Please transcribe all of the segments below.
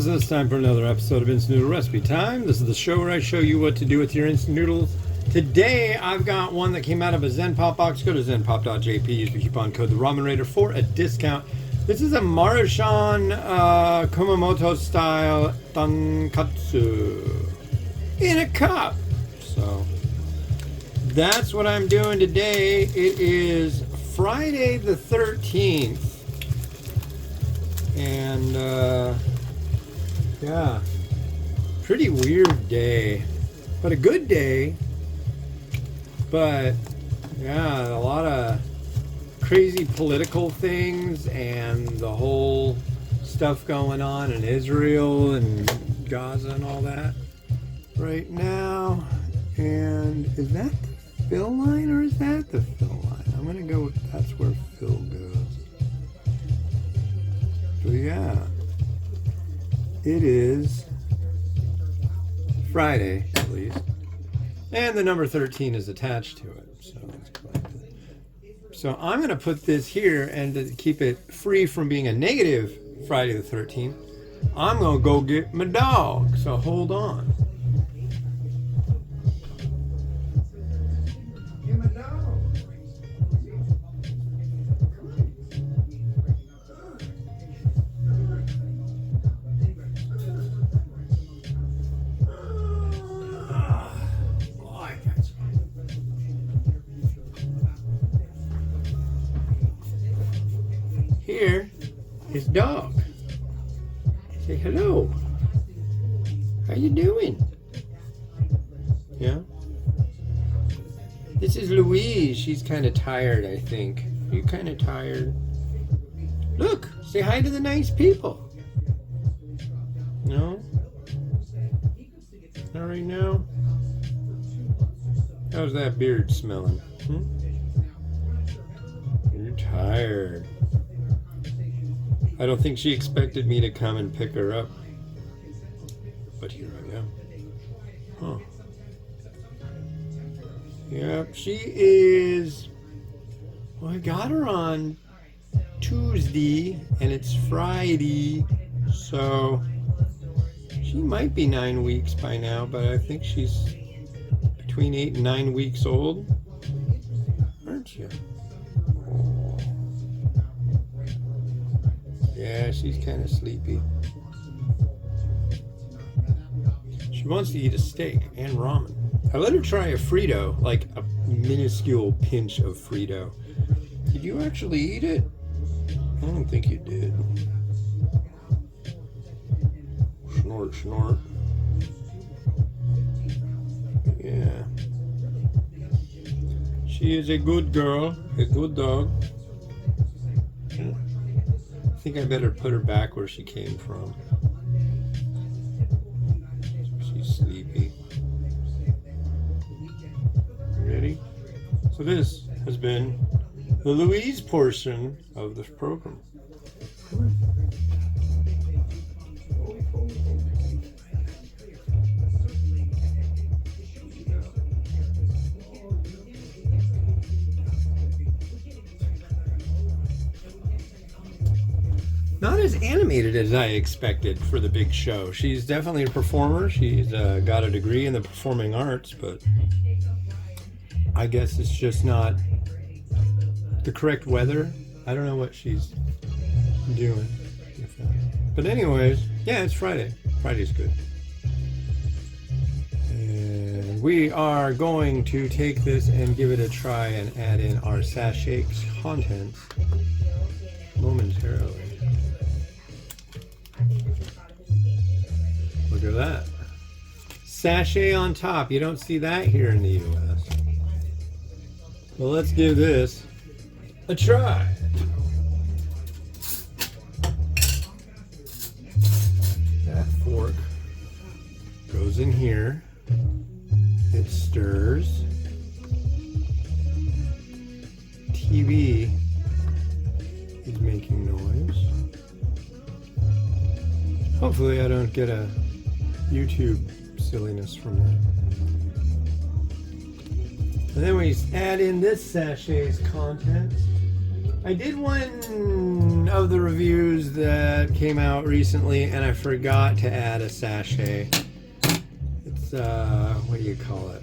So it's time for another episode of Instant Noodle Recipe Time. This is the show where I show you what to do with your instant noodles. Today, I've got one that came out of a Zen Pop box. Go to zenpop.jp, use the coupon code TheRamenRaider for a discount. This is a Maruchan Kumamoto style Tonkotsu in a cup. So, that's what I'm doing today. It is Friday the 13th. And, yeah, pretty weird day, but a good day. But, yeah, a lot of crazy political things and the whole stuff going on in Israel and Gaza and all that right now. And is that the fill line or is that the fill line? I'm going to go with that's where Phil goes. So yeah, it is Friday at least, and the number 13 is attached to it. So I'm going to put this here, and to keep it free from being a negative Friday the 13th, I'm going to go get my dog. So hold on. Get my dog. Here is dog. Say hello. How you doing? Yeah. This is Louise. She's kind of tired, I think. Are you kind of tired? Look, say hi to the nice people. No? Not right now? How's that beard smelling? You're tired. I don't think she expected me to come and pick her up. But here I am. Huh. Yep, she is... Well, I got her on Tuesday, and it's Friday, so she might be 9 weeks by now, but I think she's between 8 and 9 weeks old. Aren't you? Yeah, she's kind of sleepy. She wants to eat a steak and ramen. I let her try a Frito, like a minuscule pinch of Frito. Did you actually eat it? I don't think you did. Snort, snort. Yeah. She is a good girl, a good dog. Yeah. I think I better put her back where she came from. She's sleepy. Ready? So this has been the Louise portion of the program. Not as animated as I expected for the big show. She's definitely a performer. She's got a degree in the performing arts, but I guess it's just not the correct weather. I don't know what she's doing. But anyways, yeah, it's Friday. Friday's good. And we are going to take this and give it a try and add in our sachet contents momentarily. Look at that. Sachet on top. You don't see that here in the US. Well, let's give this a try. That fork goes in here. It stirs. TV is making noise. Hopefully I don't get a YouTube silliness from that. And then we add in this sachets contents. I did one of the reviews that came out recently, and I forgot to add a sachet. It's, what do you call it?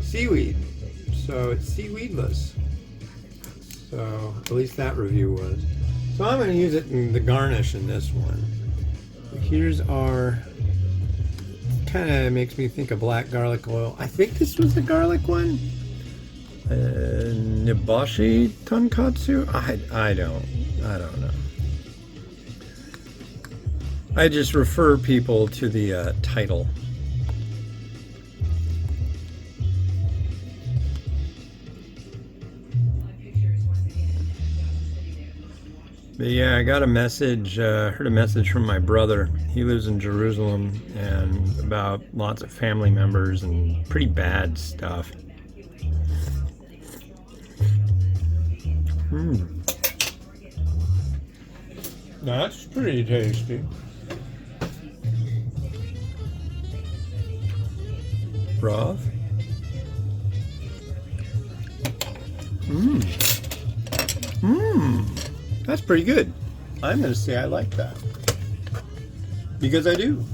Seaweed. So it's seaweedless. So at least that review was. So I'm going to use it in the garnish in this one. Here's our, kind of makes me think of black garlic oil. I think this was the garlic one. Niboshi Tonkotsu? I don't know. I just refer people to the title. But yeah, I got a message, heard a message from my brother. He lives in Jerusalem, and about lots of family members and pretty bad stuff. That's pretty tasty. Broth. That's pretty good. I'm going to say I like that. Because I do.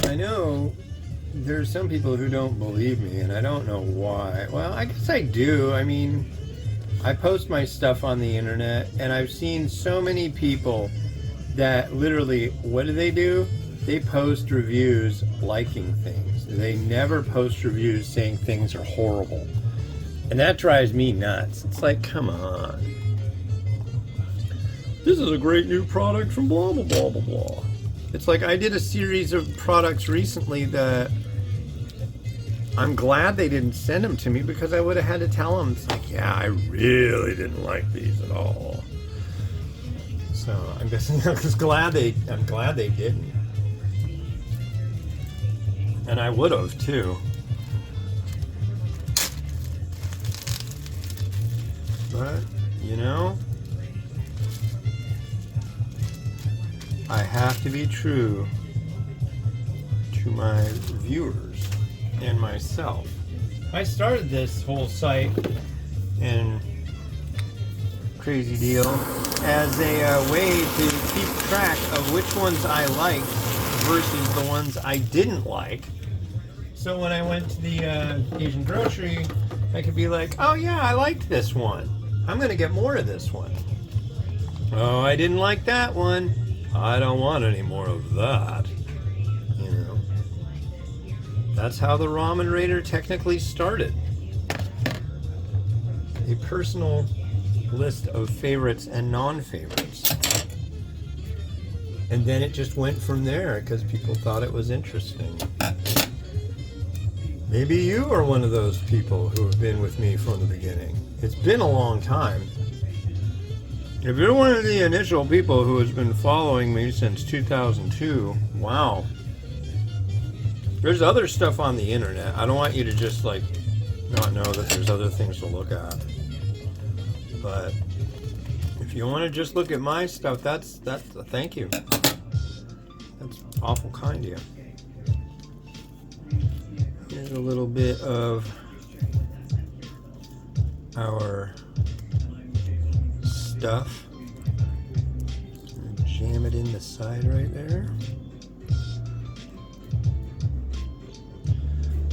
I know there's some people who don't believe me, and I don't know why. Well, I guess I do. I mean, I post my stuff on the internet, and I've seen so many people that literally, what do? They post reviews liking things. They never post reviews saying things are horrible. And that drives me nuts. It's like, come on. This is a great new product from blah, blah, blah, blah, blah. It's like I did a series of products recently that I'm glad they didn't send them to me, because I would have had to tell them, it's like, yeah, I really didn't like these at all. So I'm guessing I'm glad they didn't. And I would have too. But, you know, I have to be true to my viewers and myself. I started this whole site and crazy deal as a way to keep track of which ones I liked versus the ones I didn't like. So when I went to the Asian grocery, I could be like, oh yeah, I liked this one. I'm going to get more of this one. Oh, I didn't like that one. I don't want any more of that. You know. That's how the Ramen Raider technically started. A personal list of favorites and non-favorites. And then it just went from there because people thought it was interesting. Maybe you are one of those people who have been with me from the beginning. It's been a long time. If you're one of the initial people who has been following me since 2002, wow. There's other stuff on the internet. I don't want you to just like not know that there's other things to look at. But if you want to just look at my stuff, that's a thank you. That's awful kind of you. Here's a little bit of our stuff. Jam it in the side right there.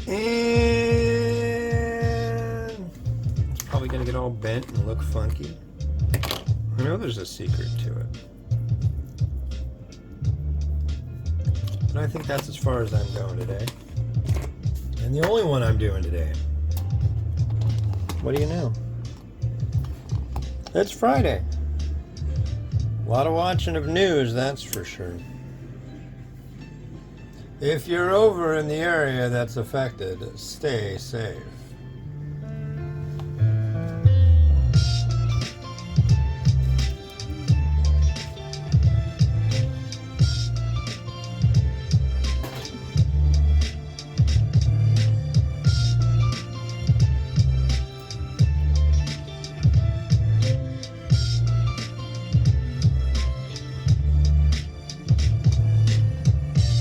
And it's probably going to get all bent and look funky. I know there's a secret to it. But I think that's as far as I'm going today. And the only one I'm doing today. What do you know? It's Friday. A lot of watching of news, that's for sure. If you're over in the area that's affected, stay safe.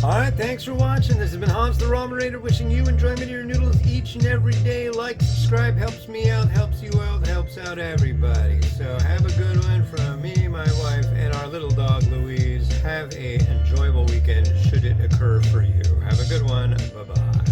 Alright, thanks for watching. This has been Hans the Ramen wishing you enjoyment of your noodles each and every day. Like, subscribe, helps me out, helps you out, helps out everybody. So have a good one from me, my wife, and our little dog Louise. Have a enjoyable weekend should it occur for you. Have a good one. Bye-bye.